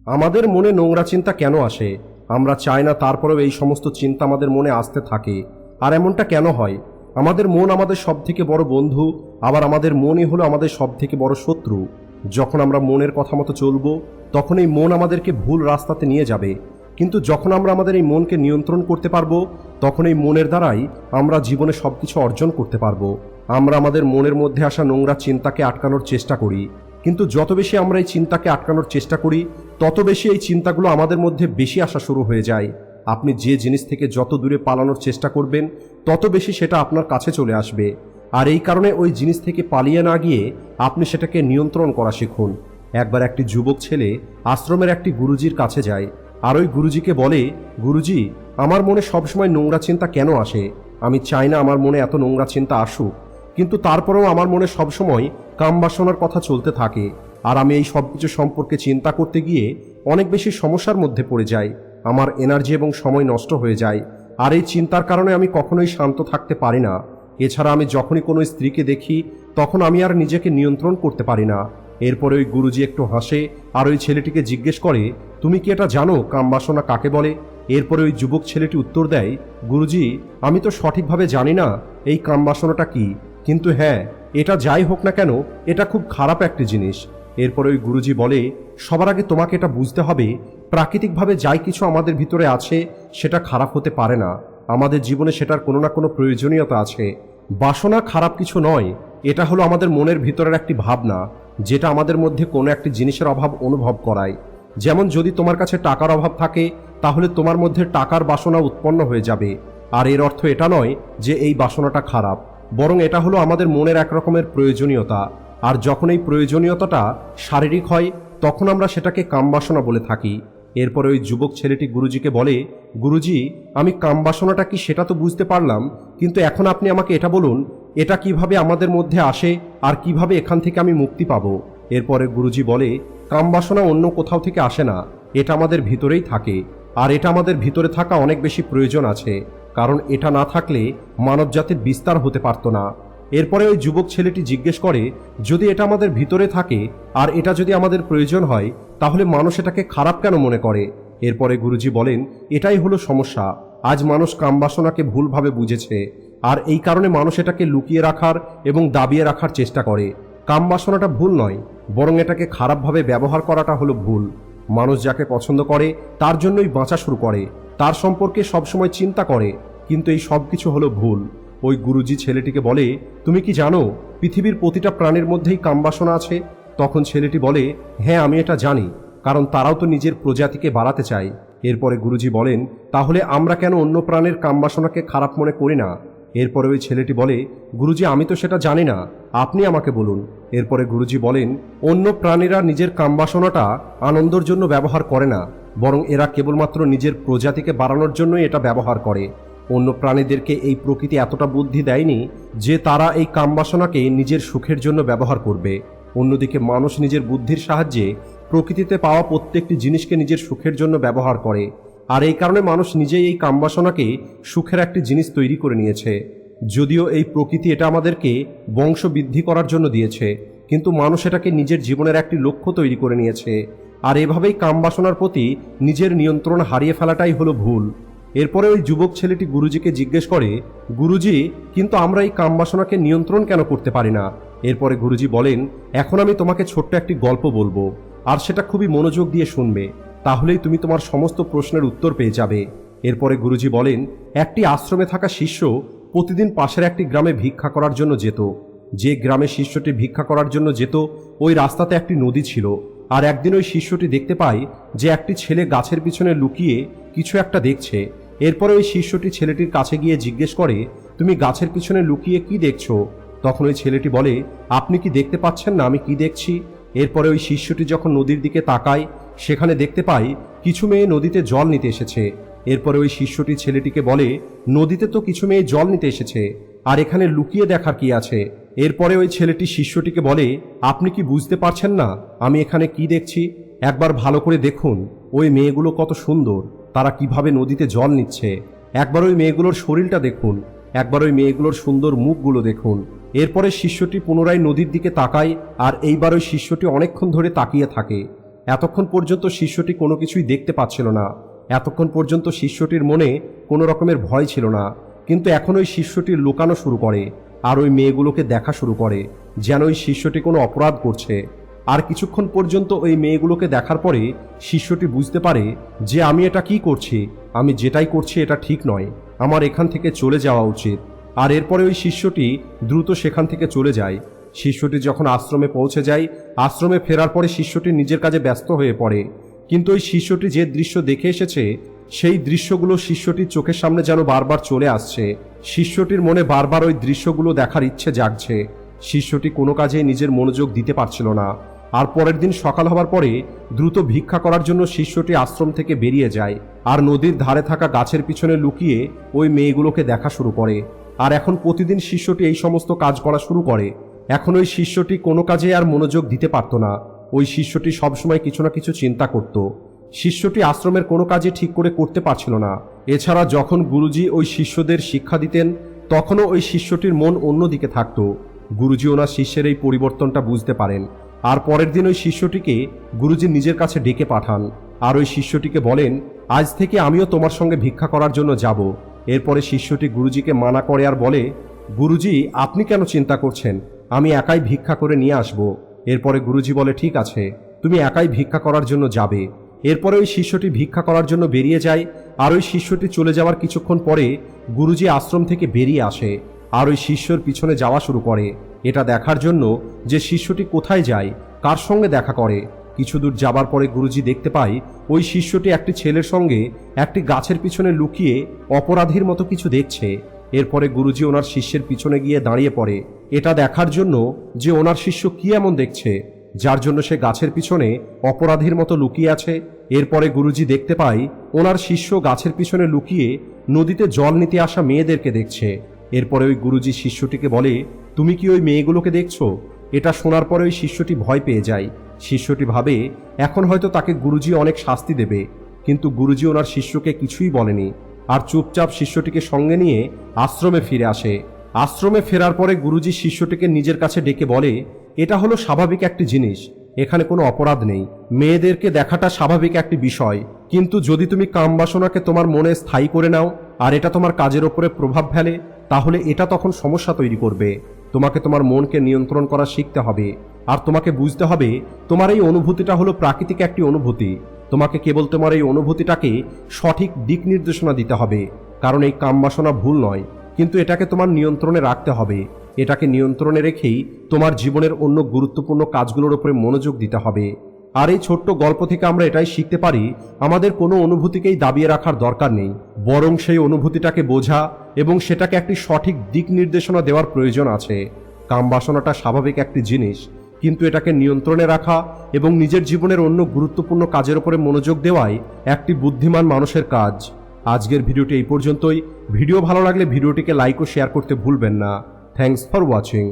আমাদের মনে নোংরা চিন্তা কেন আসে? আমরা চাই না, তারপরেও এই সমস্ত চিন্তা আমাদের মনে আসতে থাকে। আর এমনটা কেন হয়? আমাদের মন আমাদের সব থেকে বড় বন্ধু, আবার আমাদের মনই হলো আমাদের সব থেকে বড় শত্রু। যখন আমরা মনের কথা মতো চলবো, তখন এই মন আমাদেরকে ভুল রাস্তাতে নিয়ে যাবে। কিন্তু যখন আমরা আমাদের এই মনকে নিয়ন্ত্রণ করতে পারবো, তখন এই মনের দ্বারাই আমরা জীবনে সব কিছু অর্জন করতে পারবো। আমরা আমাদের মনের মধ্যে আসা নোংরা চিন্তাকে আটকানোর চেষ্টা করি, কিন্তু যত বেশি আমরা এই চিন্তাকে আটকানোর চেষ্টা করি, তত বেশি এই চিন্তাগুলো আমাদের মধ্যে বেশি আসা শুরু হয়ে যায়। আপনি যে জিনিস থেকে যত দূরে পালানোর চেষ্টা করবেন, তত বেশি সেটা আপনার কাছে চলে আসবে। আর এই কারণে ওই জিনিস থেকে পালিয়ে না গিয়ে আপনি সেটাকে নিয়ন্ত্রণ করা শিখুন। একবার একটি যুবক ছেলে আশ্রমের একটি গুরুজির কাছে যায়, আর ওই গুরুজিকে বলে, গুরুজি, আমার মনে সবসময় নোংরা চিন্তা কেন আসে? আমি চাই না আমার মনে এত নোংরা চিন্তা আসুক, কিন্তু তারপরেও আমার মনে সবসময় কামবাসনার কথা চলতে থাকে। আর আমি এই সব কিছু সম্পর্কে চিন্তা করতে গিয়ে অনেক বেশি সমস্যার মধ্যে পড়ে যাই। আমার এনার্জি এবং সময় নষ্ট হয়ে যায়, আর এই চিন্তার কারণে আমি কখনোই শান্ত থাকতে পারি না। এছাড়া আমি যখনই কোনো স্ত্রীকে দেখি, তখন আমি আর নিজেকে নিয়ন্ত্রণ করতে পারি না। এরপরে ওই গুরুজি একটু হাসে, আর ওই ছেলেটিকে জিজ্ঞেস করে, তুমি কি এটা জানো কামবাসনা কাকে বলে? এরপরে ওই যুবক ছেলেটি উত্তর দেয়, গুরুজি, আমি তো সঠিকভাবে জানি না এই কামবাসনাটা কি, কিন্তু হ্যাঁ, এটা যাই হোক না কেন, এটা খুব খারাপ একটি জিনিস। এরপরে ওই গুরুজি বলে, সবার আগে তোমাকে এটা বুঝতে হবে, প্রাকৃতিকভাবে যাই কিছু আমাদের ভিতরে আছে সেটা খারাপ হতে পারে না। আমাদের জীবনে সেটার কোনো না কোনো প্রয়োজনীয়তা আছে। বাসনা খারাপ কিছু নয়, এটা হলো আমাদের মনের ভিতরের একটি ভাবনা, যেটা আমাদের মধ্যে কোনো একটি জিনিসের অভাব অনুভব করায়। যেমন যদি তোমার কাছে টাকার অভাব থাকে, তাহলে তোমার মধ্যে টাকার বাসনা উৎপন্ন হয়ে যাবে। আর এর অর্থ এটা নয় যে এই বাসনাটা খারাপ, বরং এটা হলো আমাদের মনের এক রকমের প্রয়োজনীয়তা। আর যখন এই প্রয়োজনীয়তাটা শারীরিক হয়, তখন আমরা সেটাকে কামবাসনা বলে থাকি। এরপরে ওই যুবক ছেলেটি গুরুজিকে বলে, গুরুজি, আমি কামবাসনাটা কি সেটা তো বুঝতে পারলাম, কিন্তু এখন আপনি আমাকে এটা বলুন, এটা কিভাবে আমাদের মধ্যে আসে আর কিভাবে এখান থেকে আমি মুক্তি পাবো? এরপরে গুরুজি বলে, কামবাসনা অন্য কোথাও থেকে আসে না, এটা আমাদের ভিতরেই থাকে। আর এটা আমাদের ভিতরে থাকা অনেক বেশি প্রয়োজন আছে, কারণ এটা না থাকলে মানবজাতির বিস্তার হতে পারত না। এরপরে ওই যুবক ছেলেটি জিজ্ঞেস করে, যদি এটা আমাদের ভিতরে থাকে আর এটা যদি আমাদের প্রয়োজন হয়, তাহলে মানুষ এটাকে খারাপ কেন মনে করে? এরপরে গুরুজি বলেন, এটাই হলো সমস্যা। আজ মানুষ কামবাসনাকে ভুলভাবে বুঝেছে, আর এই কারণে মানুষ এটাকে লুকিয়ে রাখার এবং দাবিয়ে রাখার চেষ্টা করে। কামবাসনাটা ভুল নয়, বরং এটাকে খারাপভাবে ব্যবহার করাটা হলো ভুল। মানুষ যাকে পছন্দ করে তার জন্যই বাঁচা শুরু করে, তার সম্পর্কে সবসময় চিন্তা করে, কিন্তু এই সব কিছু হলো ভুল। ওই গুরুজি ছেলেটিকে বলে, তুমি কি জানো পৃথিবীর প্রতিটা প্রাণীর মধ্যেই কামবাসনা আছে? তখন ছেলেটি বলে, হ্যাঁ, আমি এটা জানি, কারণ তারাও তো নিজের প্রজাতিকে বাড়াতে চায়। এরপরে গুরুজি বলেন, তাহলে আমরা কেন অন্য প্রাণের কামবাসনাকে খারাপ মনে করি না? এরপরে ওই ছেলেটি বলে, গুরুজি, আমি তো সেটা জানি না, আপনি আমাকে বলুন। এরপরে গুরুজি বলেন, অন্য প্রাণীরা নিজের কামবাসনাটা আনন্দের জন্য ব্যবহার করে না, বরং এরা কেবলমাত্র নিজের প্রজাতিকে বাড়ানোর জন্যই এটা ব্যবহার করে। অন্য প্রাণীদেরকে এই প্রকৃতি এতটা বুদ্ধি দেয়নি যে তারা এই কামবাসনাকে নিজের সুখের জন্য ব্যবহার করবে। অন্যদিকে মানুষ নিজের বুদ্ধির সাহায্যে প্রকৃতিতে পাওয়া প্রত্যেকটি জিনিসকে নিজের সুখের জন্য ব্যবহার করে। আর এই কারণে মানুষ নিজেই এই কামবাসনাকে সুখের একটি জিনিস তৈরি করে নিয়েছে। যদিও এই প্রকৃতি এটা আমাদেরকে বংশ বৃদ্ধি করার জন্য দিয়েছে, কিন্তু মানুষ এটাকে নিজের জীবনের একটি লক্ষ্য তৈরি করে নিয়েছে। আর এভাবেই কামবাসনার প্রতি নিজের নিয়ন্ত্রণ হারিয়ে ফেলাটাই হলো ভুল। এরপরে ওই যুবক ছেলেটি গুরুজিকে জিজ্ঞেস করে, গুরুজি, কিন্তু আমরা এই কামবাসনাকে নিয়ন্ত্রণ কেন করতে পারি না? এরপরে গুরুজি বলেন, এখন আমি তোমাকে ছোট্ট একটি গল্প বলবো, আর সেটা খুবই মনোযোগ দিয়ে শুনবে, তাহলেই তুমি তোমার সমস্ত প্রশ্নের উত্তর পেয়ে যাবে। এরপরে গুরুজি বলেন, একটি আশ্রমে থাকা শিষ্য প্রতিদিন পাশের একটি গ্রামে ভিক্ষা করার জন্য যেত। যে গ্রামে শিষ্যটি ভিক্ষা করার জন্য যেত, ওই রাস্তাতে একটি নদী ছিল। আর একদিন ওই শিষ্যটি দেখতে পায় যে একটি ছেলে গাছের পিছনে লুকিয়ে কিছু একটা দেখছে। এরপরে ওই শিষ্যটি ছেলেটির কাছে গিয়ে জিজ্ঞেস করে, তুমি গাছের পিছনে লুকিয়ে কি দেখছো? তখন ওই ছেলেটি বলে, আপনি কি দেখতে পাচ্ছেন না আমি কি দেখছি? এরপরে ওই শিষ্যটি যখন নদীর দিকে তাকায়, সেখানে দেখতে পায় কিছু মেয়ে নদীতে জল নিতে এসেছে। এরপরে ওই শিষ্যটি ছেলেটিকে বলে, নদীতে তো কিছু মেয়ে জল নিতে এসেছে, আর এখানে লুকিয়ে দেখার কি আছে? এরপরে ওই ছেলেটি শিষ্যটিকে বলে, আপনি কি বুঝতে পারছেন না আমি এখানে কি দেখছি? একবার ভালো করে দেখুন, ওই মেয়েগুলো কত সুন্দর, তারা কিভাবে নদীতে জল নিচ্ছে। একবার ওই মেয়েগুলোর শরীরটা দেখুন, একবার ওই মেয়েগুলোর সুন্দর মুখগুলো দেখুন। এরপরে শিষ্যটি পুনরায় নদীর দিকে তাকায়, আর এইবার ওই শিষ্যটি অনেকক্ষণ ধরে তাকিয়ে থাকে। এতক্ষণ পর্যন্ত শিষ্যটি কোনো কিছুই দেখতে পাচ্ছিল না। এতক্ষণ পর্যন্ত শিষ্যটির মনে কোনো রকমের ভয় ছিল না, কিন্তু এখন ওই শিষ্যটি লুকানো শুরু করে আর ওই মেয়েগুলোকে দেখা শুরু করে যেন ওই শিষ্যটি কোনো অপরাধ করছে। আর কিছুক্ষণ পর্যন্ত ওই মেয়েগুলোকে দেখার পরে শিষ্যটি বুঝতে পারে যে আমি এটা কি করছি, আমি যেটাই করছি এটা ঠিক নয়, আমার এখান থেকে চলে যাওয়া উচিত। আর এরপরে ওই শিষ্যটি দ্রুত সেখান থেকে চলে যায়। শিষ্যটি যখন আশ্রমে পৌঁছে যায়, আশ্রমে ফেরার পরে শিষ্যটি নিজের কাজে ব্যস্ত হয়ে পড়ে। কিন্তু ওই শিষ্যটি যে দৃশ্য দেখে এসেছে সেই দৃশ্যগুলো শিষ্যটির চোখের সামনে যেন বারবার চলে আসছে। শিষ্যটির মনে বারবার ওই দৃশ্যগুলো দেখার ইচ্ছে জাগছে। শিষ্যটি কোনো কাজে নিজের মনোযোগ দিতে পারছিল না। আর পরের দিন সকাল হবার পরে দ্রুত ভিক্ষা করার জন্য শিষ্যটি আশ্রম থেকে বেরিয়ে যায় আর নদীর ধারে থাকা গাছের পিছনে লুকিয়ে ওই মেয়েগুলোকে দেখা শুরু করে। আর এখন প্রতিদিন শিষ্যটি এই সমস্ত কাজ করা শুরু করে। এখন ওই শিষ্যটি কোনো কাজে আর মনোযোগ দিতে পারত না। ওই শিষ্যটি সবসময় কিছু না কিছু চিন্তা করত। শিষ্যটি আশ্রমের কোনো কাজই ঠিক করে করতে পারছিল না। এছাড়া যখন গুরুজি ওই শিষ্যদের শিক্ষা দিতেন তখনও ওই শিষ্যটির মন অন্যদিকে থাকত। গুরুজি ওনার শিষ্যের এই পরিবর্তনটা বুঝতে পারেন আর পরের দিন ওই শিষ্যটিকে গুরুজি নিজের কাছে ডেকে পাঠান আর ওই শিষ্যটিকে বলেন, আজ থেকে আমিও তোমার সঙ্গে ভিক্ষা করার জন্য যাব। এরপরে শিষ্যটি গুরুজিকে মানা করে আর বলে, গুরুজি আপনি কেন চিন্তা করছেন, আমি একাই ভিক্ষা করে নিয়ে আসব। এরপরে গুরুজি বলে, ঠিক আছে, তুমি একাই ভিক্ষা করার জন্য যাবে। এরপরে ওই শিষ্যটি ভিক্ষা করার জন্য বেরিয়ে যায় আর ওই শিষ্যটি চলে যাওয়ার কিছুক্ষণ পরে গুরুজি আশ্রম থেকে বেরিয়ে আসে আর ওই শিষ্যর পিছনে যাওয়া শুরু করে, এটা দেখার জন্য যে শিষ্যটি কোথায় যায়, কার সঙ্গে দেখা করে। কিছু দূর যাবার পরে গুরুজি দেখতে পায় ওই শিষ্যটি একটি ছেলের সঙ্গে একটি গাছের পিছনে লুকিয়ে অপরাধীর মতো কিছু দেখছে। এরপরে গুরুজি ওনার শিষ্যের পিছনে গিয়ে দাঁড়িয়ে পড়ে এটা দেখার জন্য যে ওনার শিষ্য কি এমন দেখছে যার জন্য সে গাছের পিছনে অপরাধীর মতো লুকিয়ে আছে। এরপরে গুরুজি দেখতে পায় ওনার শিষ্য গাছের পিছনে লুকিয়ে নদীতে জল নিতে আসা মেয়েদেরকে দেখছে। এরপরে ওই গুরুজি শিষ্যটিকে বলে, তুমি কি ওই মেয়েগুলোকে দেখছো? এটা শোনার পরে ওই শিষ্যটি ভয় পেয়ে যায়। শিষ্যটি ভাবে এখন হয়তো তাকে গুরুজি অনেক শাস্তি দেবে, কিন্তু গুরুজি ওনার শিষ্যকে কিছুই বলেনি আর চুপচাপ শিষ্যটিকে সঙ্গে নিয়ে আশ্রমে ফিরে আসে। আশ্রমে ফেরার পরে গুরুজি শিষ্যটিকে নিজের কাছে ডেকে বলে, এটা হলো স্বাভাবিক একটি জিনিস, এখানে কোনো অপরাধ নেই, মেয়েদেরকে দেখাটা স্বাভাবিক একটি বিষয়, কিন্তু যদি তুমি কামবাসনাকে তোমার মনে স্থায়ী করে নাও আর এটা তোমার কাজের ওপরে প্রভাব ফেলে তাহলে এটা তখন সমস্যা তৈরি করবে। তোমাকে তোমার মনকে নিয়ন্ত্রণ করা শিখতে হবে আর তোমাকে বুঝতে হবে তোমার এই অনুভূতিটা হলো প্রাকৃতিক একটি অনুভূতি। তোমাকে কেবল তোমার এই অনুভূতিটাকে সঠিক দিক নির্দেশনা দিতে হবে, কারণ এই কামবাসনা ভুল নয়, কিন্তু এটাকে তোমার নিয়ন্ত্রণে রাখতে হবে। এটাকে নিয়ন্ত্রণে রেখেই তোমার জীবনের অন্য গুরুত্বপূর্ণ কাজগুলোর উপরে মনোযোগ দিতে হবে। আর এই ছোট্ট গল্প থেকে আমরা এটাই শিখতে পারি, আমাদের কোনো অনুভূতিকেই দাবিয়ে রাখার দরকার নেই, বরং সেই অনুভূতিটাকে বোঝা এবং সেটাকে একটি সঠিক দিক নির্দেশনা দেওয়ার প্রয়োজন আছে। কামবাসনাটা স্বাভাবিক একটি জিনিস, কিন্তু এটাকে নিয়ন্ত্রণে রাখা এবং নিজের জীবনের অন্য গুরুত্বপূর্ণ কাজের উপরে মনোযোগ দেওয়াই একটি বুদ্ধিমান মানুষের কাজ। আজকের ভিডিওটি এই পর্যন্তই। ভিডিও ভালো লাগলে ভিডিওটিকে লাইক ও শেয়ার করতে ভুলবেন না। Thanks for watching.